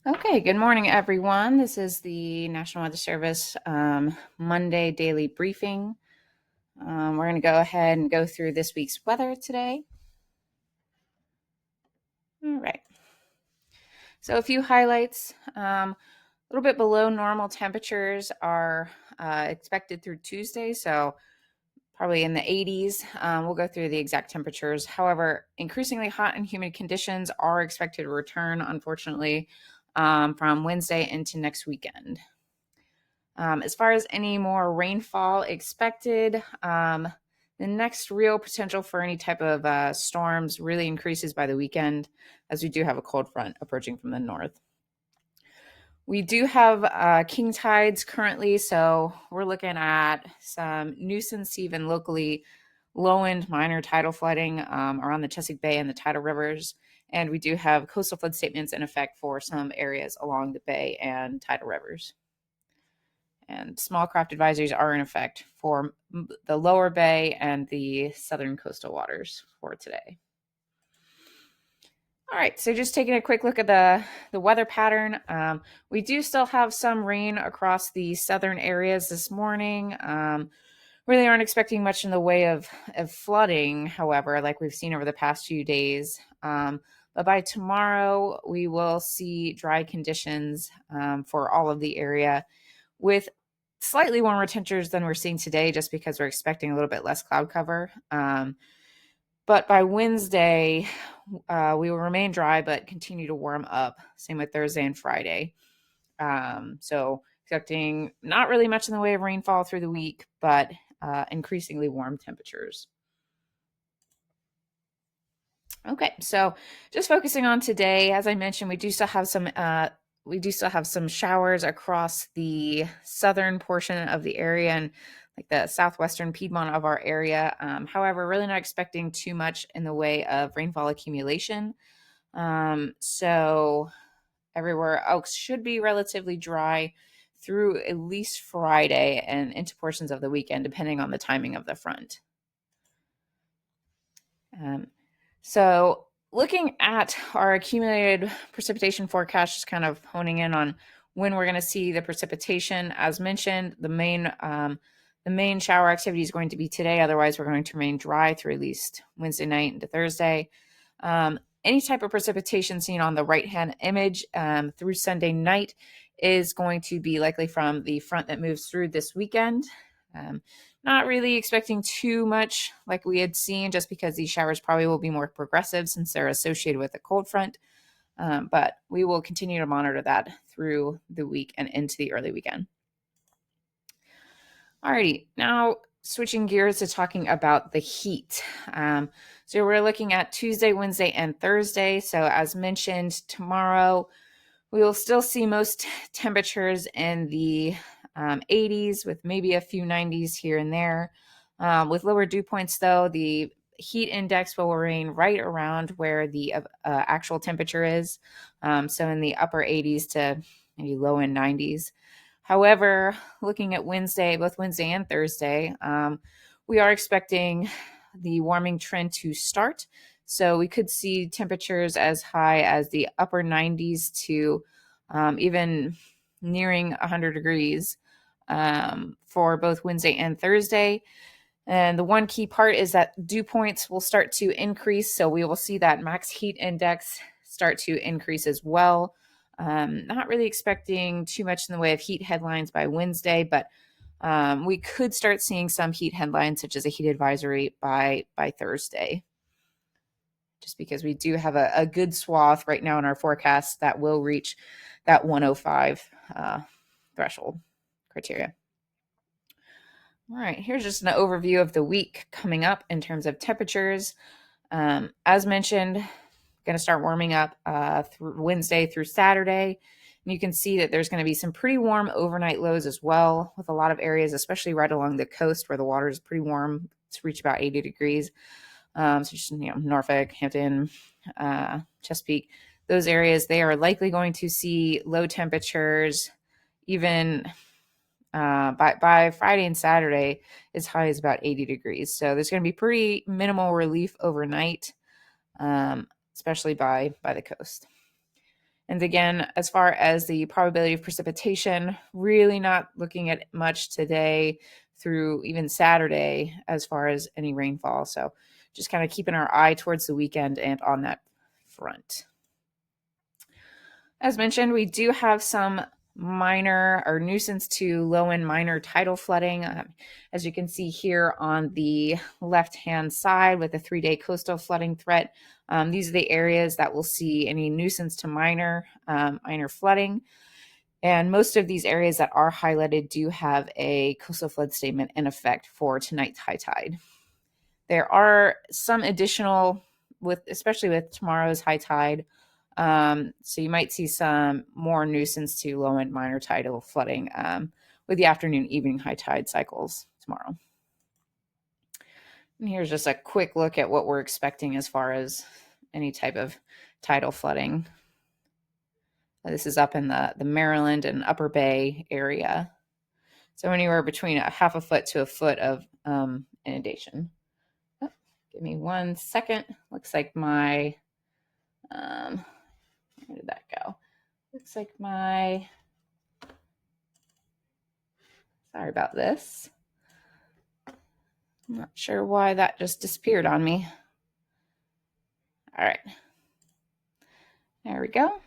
Okay, good morning, everyone. This is the National Weather Service Monday daily briefing. We're going to go ahead and go through this week's weather today. All right. So, a few highlights. A little bit below normal temperatures are expected through Tuesday, so probably in the 80s. We'll go through the exact temperatures. However, increasingly hot and humid conditions are expected to return, unfortunately, from Wednesday into next weekend. As far as any more rainfall expected, the next real potential for any type of storms really increases by the weekend, as we do have a cold front approaching from the north. We do have king tides currently, so we're looking at some nuisance, even locally low end minor tidal flooding around the Chesapeake Bay and the tidal rivers. And we do have coastal flood statements in effect for some areas along the bay and tidal rivers. And small craft advisories are in effect for the lower bay and the southern coastal waters for today. All right, so just taking a quick look at the weather pattern. We do still have some rain across the southern areas this morning. Really aren't expecting much in the way of flooding, however, like we've seen over the past few days. But by tomorrow, we will see dry conditions for all of the area with slightly warmer temperatures than we're seeing today, just because we're expecting a little bit less cloud cover. But by Wednesday, we will remain dry, but continue to warm up. Same with Thursday and Friday. So expecting not really much in the way of rainfall through the week, but increasingly warm temperatures. Okay, so just focusing on today, as I mentioned, we do still have some showers across the southern portion of the area and like the southwestern Piedmont of our area. However, really not expecting too much in the way of rainfall accumulation. So everywhere else should be relatively dry through at least Friday and into portions of the weekend, depending on the timing of the front. So looking at our accumulated precipitation forecast, just kind of honing in on when we're going to see the precipitation. As mentioned, the main shower activity is going to be today. Otherwise, we're going to remain dry through at least Wednesday night into Thursday. Any type of precipitation seen on the right-hand image through Sunday night is going to be likely from the front that moves through this weekend. Not really expecting too much like we had seen, just because these showers probably will be more progressive since they're associated with a cold front. But we will continue to monitor that through the week and into the early weekend. Alrighty, now switching gears to talking about the heat. So we're looking at Tuesday, Wednesday, and Thursday. So as mentioned, tomorrow we will still see most temperatures in the 80s with maybe a few 90s here and there. With lower dew points, though, the heat index will remain right around where the actual temperature is. So in the upper 80s to maybe low in 90s. However, looking at Wednesday, both Wednesday and Thursday, we are expecting the warming trend to start. So we could see temperatures as high as the upper 90s to even nearing 100 degrees for both Wednesday and Thursday. And the one key part is that dew points will start to increase. So we will see that max heat index start to increase as well. Not really expecting too much in the way of heat headlines by Wednesday, but we could start seeing some heat headlines, such as a heat advisory by Thursday, just because we do have a good swath right now in our forecast that will reach that 105 threshold criteria. All right, here's just an overview of the week coming up in terms of temperatures. As mentioned, going to start warming up through Wednesday through Saturday. And you can see that there's going to be some pretty warm overnight lows as well, with a lot of areas, especially right along the coast where the water is pretty warm to reach about 80 degrees. So just, Norfolk, Hampton, Chesapeake, those areas, they are likely going to see low temperatures even by Friday and Saturday as high as about 80 degrees. So there's going to be pretty minimal relief overnight, especially by the coast. And again, as far as the probability of precipitation, really not looking at much today through even Saturday as far as any rainfall. So just kind of keeping our eye towards the weekend and on that front. As mentioned, we do have some minor or nuisance to low and minor tidal flooding. As you can see here on the left-hand side with the 3-day coastal flooding threat, these are the areas that will see any nuisance to minor flooding. And most of these areas that are highlighted do have a coastal flood statement in effect for tonight's high tide. There are some additional, especially with tomorrow's high tide, so you might see some more nuisance to low and minor tidal flooding with the afternoon, evening high tide cycles tomorrow. And here's just a quick look at what we're expecting as far as any type of tidal flooding. This is up in the Maryland and Upper Bay area. So anywhere between a half a foot to a foot of inundation. Oh, give me 1 second. Looks like my, where did that go? Looks like my, sorry about this. I'm not sure why that just disappeared on me. All right. There we go.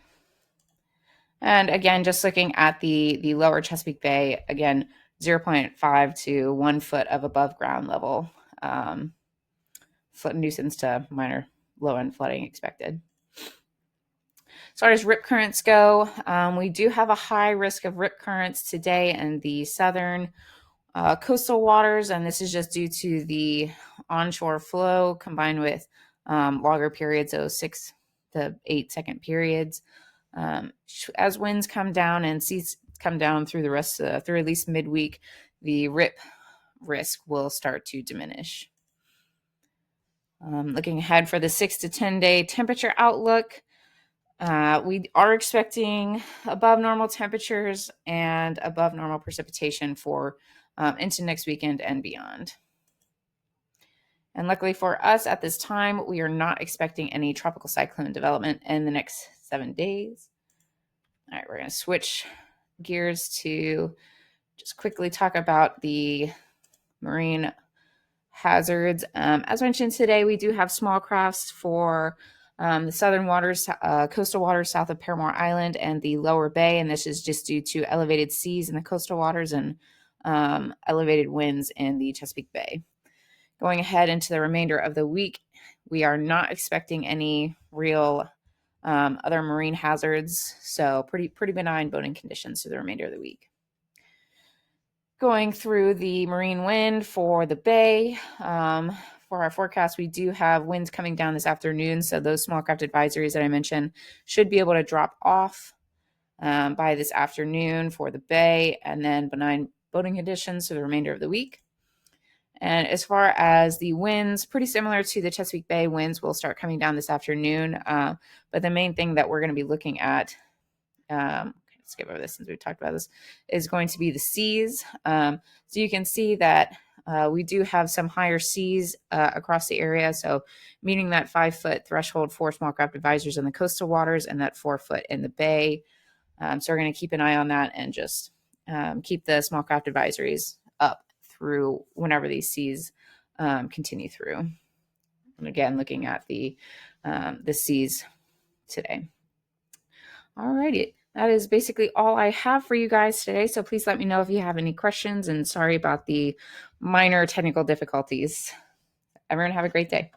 And again, just looking at the lower Chesapeake Bay, again, 0.5 to 1 foot of above ground level flood nuisance to minor low end flooding expected. As far as rip currents go, we do have a high risk of rip currents today in the southern coastal waters, and this is just due to the onshore flow combined with longer periods, so 6 to 8 second periods. As winds come down and seas come down through the rest through at least midweek, the rip risk will start to diminish. Looking ahead for the 6 to 10 day temperature outlook, we are expecting above normal temperatures and above normal precipitation for into next weekend and beyond. And luckily for us at this time, we are not expecting any tropical cyclone development in the next 7 days. All right, we're going to switch gears to just quickly talk about the marine hazards. As mentioned today, we do have small crafts for the southern waters, coastal waters south of Paramore Island and the lower bay, and this is just due to elevated seas in the coastal waters and elevated winds in the Chesapeake Bay. Going ahead into the remainder of the week, we are not expecting any real other marine hazards, so pretty benign boating conditions through the remainder of the week. Going through the marine wind for the bay, for our forecast, we do have winds coming down this afternoon, so those small craft advisories that I mentioned should be able to drop off by this afternoon for the bay, and then benign boating conditions for the remainder of the week. And as far as the winds, pretty similar to the Chesapeake Bay winds will start coming down this afternoon, but the main thing that we're going to be looking at, skip over this since we've talked about this, is going to be the seas. So you can see that we do have some higher seas across the area, so meeting that 5-foot threshold for small craft advisors in the coastal waters and that 4-foot in the bay. So we're going to keep an eye on that and just keep the small craft advisories up through whenever these seas continue through. And again, looking at the seas today. All righty. That is basically all I have for you guys today. So please let me know if you have any questions, and sorry about the minor technical difficulties. Everyone have a great day.